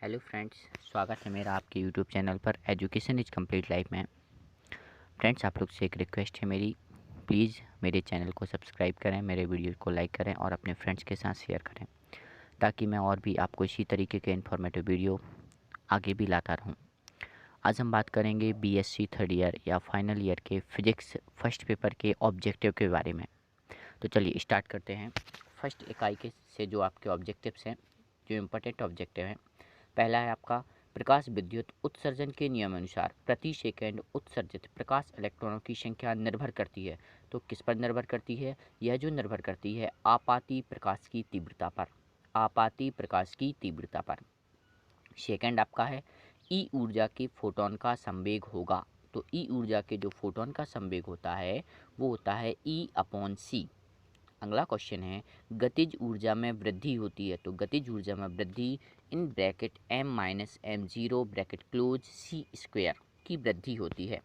Hello friends, स्वागत है मेरा आपके यूट्यूब चैनल पर एजुकेशन इज कंप्लीट लाइफ में। फ्रेंड्स, आप लोग से एक रिक्वेस्ट है मेरी, प्लीज़ मेरे चैनल को सब्सक्राइब करें, मेरे वीडियो को लाइक करें और अपने फ्रेंड्स के साथ शेयर करें, ताकि मैं और भी आपको इसी तरीके के इन्फॉर्मेटिव वीडियो आगे भी लाता रहूं। आज हम बात करेंगे बीएससी थर्ड ईयर या फाइनल ईयर के फिजिक्स फर्स्ट पेपर के ऑब्जेक्टिव के बारे में। तो चलिए स्टार्ट करते हैं। फर्स्ट इकाई के से जो आपके ऑब्जेक्टिव्स हैं, जो इम्पोर्टेंट ऑब्जेक्टिव हैं, पहला है आपका प्रकाश विद्युत उत्सर्जन के नियमानुसार प्रति सेकंड उत्सर्जित प्रकाश इलेक्ट्रॉनों की संख्या निर्भर करती है। तो किस पर निर्भर करती है? यह जो निर्भर करती है आपाती प्रकाश की तीव्रता पर, आपाती प्रकाश की तीव्रता पर। सेकंड आपका है ई ऊर्जा के फोटोन का संवेग होगा। तो ई ऊर्जा के जो फोटोन का संवेग होता है वो होता है E/c। अगला क्वेश्चन है गतिज ऊर्जा में वृद्धि होती है। तो गतिज ऊर्जा में वृद्धि in bracket m-m0 bracket close c² की वृद्धि होती है।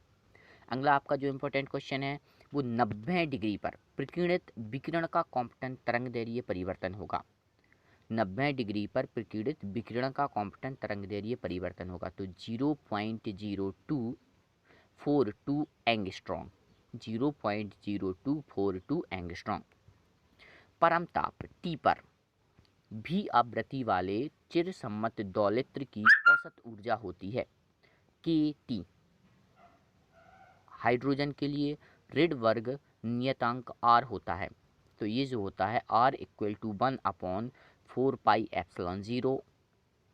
अगला आपका जो इम्पोर्टेंट क्वेश्चन है वो 90 डिग्री पर प्रकीर्णित विकिरण का कॉम्पटन तरंगदैर्घ्य परिवर्तन होगा। 90 डिग्री पर प्रकीर्णित विकिरण का कॉम्पटन तरंगदैर्घ्य परिवर्तन होगा। तो 0.0242 एंगस्ट्रॉम, 0.0242 एंगस्ट्रॉम। परम ताप T पर भी आवृत्ति वाले चिरसम्मत दौलित्र की औसत ऊर्जा होती है kT। हाइड्रोजन के लिए रिडबर्ग नियतांक R होता है। तो ये जो होता है R = 1/4πε0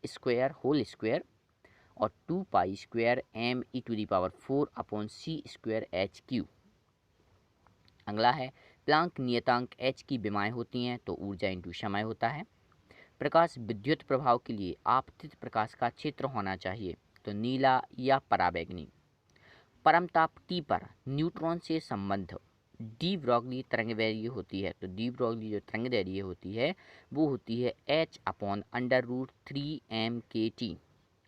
स्क्वायर होल स्क्वायर और 2π² me⁴/c²h³। अगला है प्लांक नियतांक H की विमाएँ होती हैं तो ऊर्जा इंटू समय होता है। प्रकाश विद्युत प्रभाव के लिए आपतित प्रकाश का क्षेत्र होना चाहिए तो नीला या पराबैंगनी। परम ताप T पर न्यूट्रॉन से संबंध डी ब्रॉगली तरंगदैर्घ्य होती है। तो डी ब्रॉगली जो तरंगदैर्घ्य होती है वो होती है h/√3m/kT।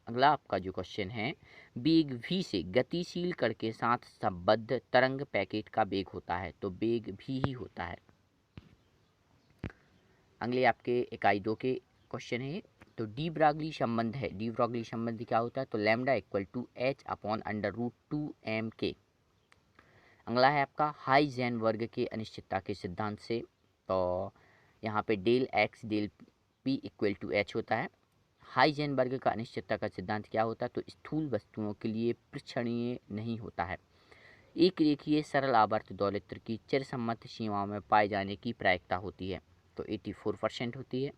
अगला आपका जो क्वेश्चन है वेग v से गतिशील कण के साथ संबद्ध तरंग पैकेट का वेग होता है। तो वेग v ही होता है। अगले आपके इकाई 2 के क्वेश्चन है तो डी ब्रॉगली संबंध है। डी ब्रॉगली संबंध क्या होता है? तो लैम्डा = h/√2m/k। अगला है आपका हाइजेनबर्ग के अनिश्चितता के सिद्धांत से। तो यहाँ पे del x del p = h होता है। हाइजेनबर्ग का अनिश्चितता का सिद्धांत क्या होता है? तो स्थूल वस्तुओं के लिए परीक्षणीय नहीं होता है। एक रेखीय सरल आवर्त दौलित्र की चिरसम्मत सीमाओं में पाए जाने की प्रायिकता होती है। तो 84% होती है।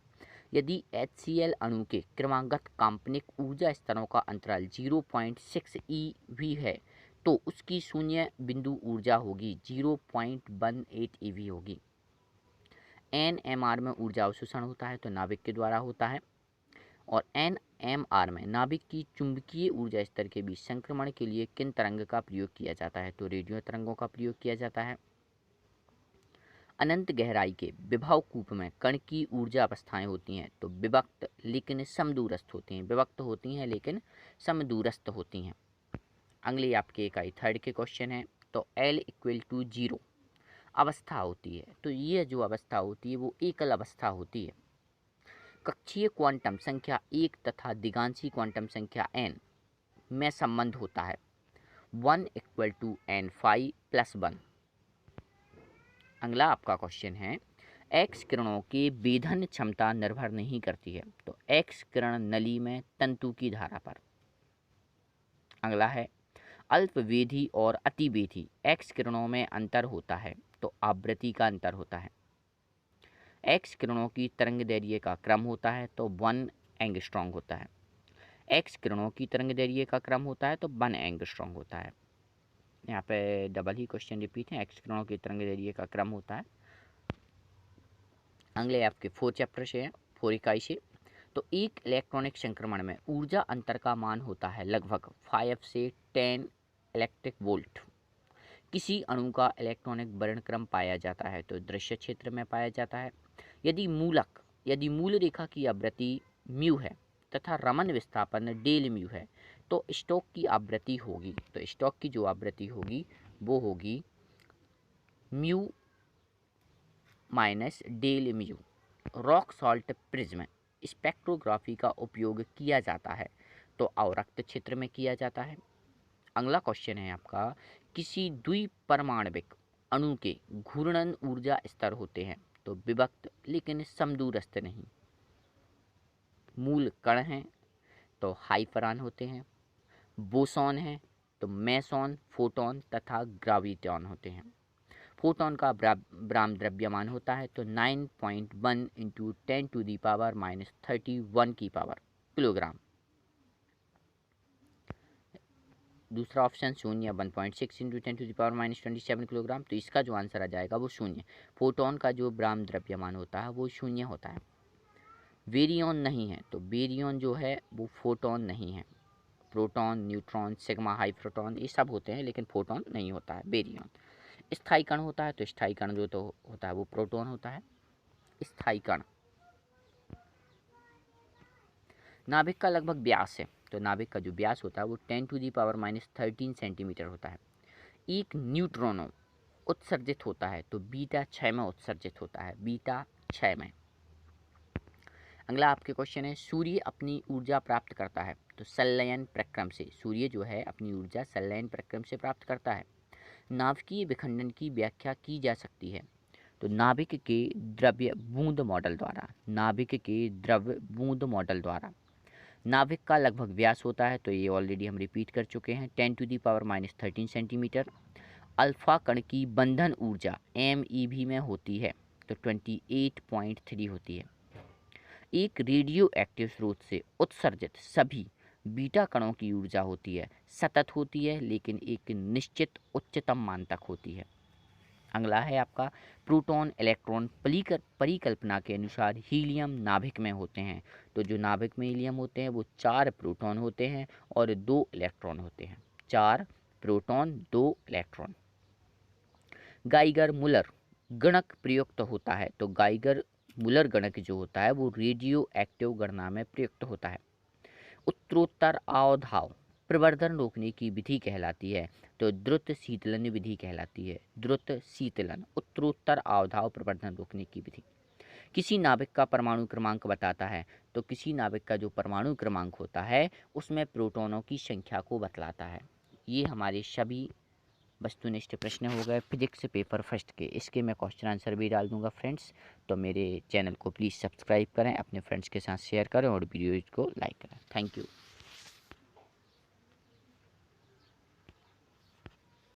यदि HCl अणु के क्रमागत काल्पनिक ऊर्जा स्तरों का अंतराल 0.6 eV है तो उसकी शून्य बिंदु ऊर्जा होगी 0.18 eV होगी। NMR में ऊर्जा अवशोषण होता है तो नाभिक के द्वारा होता है और NMR में नाभिक की चुंबकीय ऊर्जा स्तर के बीच संक्रमण के लिए किन तरंग का प्रयोग किया जाता है? तो रेडियो तरंगों का प्रयोग किया जाता है। अनंत गहराई के विभव कूप में कण की ऊर्जा अवस्थाएं होती हैं तो विभक्त लेकिन समदूरस्थ होती हैं, विभक्त होती हैं लेकिन समदूरस्थ होती हैं। अगले आपके इकाई 3 के क्वेश्चन है तो L = 0 अवस्था होती है। तो ये जो अवस्था होती है वो एकल अवस्था होती है। कक्षीय क्वांटम संख्या 1 तथा दिगांशी क्वांटम संख्या n में संबंध होता है 1 = n5+1। अगला आपका क्वेश्चन है एक्स किरणों के वेधन क्षमता निर्भर नहीं करती है। तो एक्स किरण नली में तंतु की धारा पर। अगला है अल्पवेधी और अतिवेधी एक्स किरणों में अंतर होता है तो आवृत्ति का अंतर होता है। एक्स किरणों की तरंगदैर्घ्य का क्रम होता है तो 1 एंगस्ट्रॉम होता है। एक्स किरणों की तरंगदैर्घ्य का क्रम होता है तो 1 एंगस्ट्रॉम होता है। यहाँ पे डबल ही क्वेश्चन रिपीट है, एक्स किरणों की तरंगदैर्घ्य का क्रम होता है। अगले आपके 4 चैप्टर से हैं, 4 इकाई से। तो एक इलेक्ट्रॉनिक संक्रमण में ऊर्जा अंतर का मान होता है लगभग 5 से 10 इलेक्ट्रिक वोल्ट। किसी अणु का इलेक्ट्रॉनिक वर्णक्रम पाया जाता है तो दृश्य क्षेत्र में पाया जाता है। यदि मूल रेखा की आवृत्ति म्यू है तथा रमन विस्थापन डेल म्यू है तो स्टोक की आवृत्ति होगी। तो स्टोक की जो आवृत्ति होगी वो होगी mu minus del mu. Rock salt prism spectrography का उपयोग किया जाता है? तो अवरक्त क्षेत्र में किया जाता है। अगला क्वेश्चन है आपका, किसी द्विपरमाणविक अणु के घूर्णन ऊर्जा स्तर होते हैं? तो विभक्त लेकिन समदूरस्थ नहीं। मूल कण हैं तो हाइपरान होते हैं। बोसॉन है तो मेसॉन, फोटोन तथा ग्राविटॉन होते हैं। फोटोन का ब्राम द्रव्यमान होता है तो 9.1 इंटू 10⁻³ की पावर किलोग्राम। दूसरा ऑप्शन शून्य 1.6 इंटू 10⁻27 किलोग्राम। तो इसका जो आंसर आ जाएगा वो शून्य। फोटोन का जो ब्राम द्रव्यमान होता है वो शून्य होता है। बेरियन नहीं है तो बेरियन जो है वो फोटोन नहीं है। Proton, neutron, sigma, high proton ये सब होते हैं, लेकिन फोटोन नहीं होता है बेरियन। स्थायी कण होता है तो स्थायी कण जो तो होता है वो प्रोटॉन होता है। स्थायी कण। नाभिक का लगभग व्यास है तो नाभिक का जो व्यास होता है वो 10⁻13 सेंटीमीटर होता है। एक न्यूट्रॉनो उत्सर्जित होता है तो बीटा 6 में उत्सर्जित होता है। बीटा 6 में। अगला आपके क्वेश्चन है, सूर्य अपनी ऊर्जा प्राप्त करता है? तो संलयन प्रक्रम से। सूर्य जो है अपनी ऊर्जा संलयन प्रक्रम से प्राप्त करता है। नाभिकीय विखंडन की व्याख्या की जा सकती है? तो नाभिक के द्रव्य बूंद मॉडल द्वारा। नाभिक के द्रव्य बूंद मॉडल द्वारा। नाभिक का लगभग व्यास होता है तो ये ऑलरेडी हम रिपीट कर चुके हैं 10⁻13 सेंटीमीटर। अल्फा कण की बंधन ऊर्जा MeV में होती है तो 28.3 होती है। एक रेडियो एक्टिव स्रोत से उत्सर्जित सभी बीटा कणों की ऊर्जा होती है, सतत होती है, लेकिन एक निश्चित उच्चतम मान तक होती है। अगला है आपका, प्रोटॉन इलेक्ट्रॉन परिकल्पना के अनुसार हीलियम नाभिक में होते हैं। तो जो नाभिक में हीलियम होते हैं वो 4 प्रोटॉन होते हैं और 2 इलेक्ट्रॉन होते हैं। 4 प्रोटॉन 2 इलेक्ट्रॉन। गाइगर मुलर गणक प्रयुक्त होता है? तो गाइगर मुलर गणक जो होता है वो रेडियो एक्टिव गणना में प्रयुक्त होता है। उत्तरोत्तर अवधाव प्रवर्धन रोकने की विधि कहलाती है? तो द्रुत शीतलन विधि कहलाती है। द्रुत शीतलन उत्तरोत्तर अवधाव प्रवर्धन रोकने की विधि। किसी नाभिक का परमाणु क्रमांक बताता है? तो किसी नाभिक का जो परमाणु क्रमांक होता है उसमें प्रोटॉनों की संख्या को बतलाता है। ये हमारे सभी वस्तुनिष्ठ प्रश्न हो गए फिजिक्स पेपर फर्स्ट के। इसके मैं क्वेश्चन आंसर भी डाल दूंगा फ्रेंड्स। तो मेरे चैनल को प्लीज़ सब्सक्राइब करें, अपने फ्रेंड्स के साथ शेयर करें और वीडियो को लाइक करें। Thank you.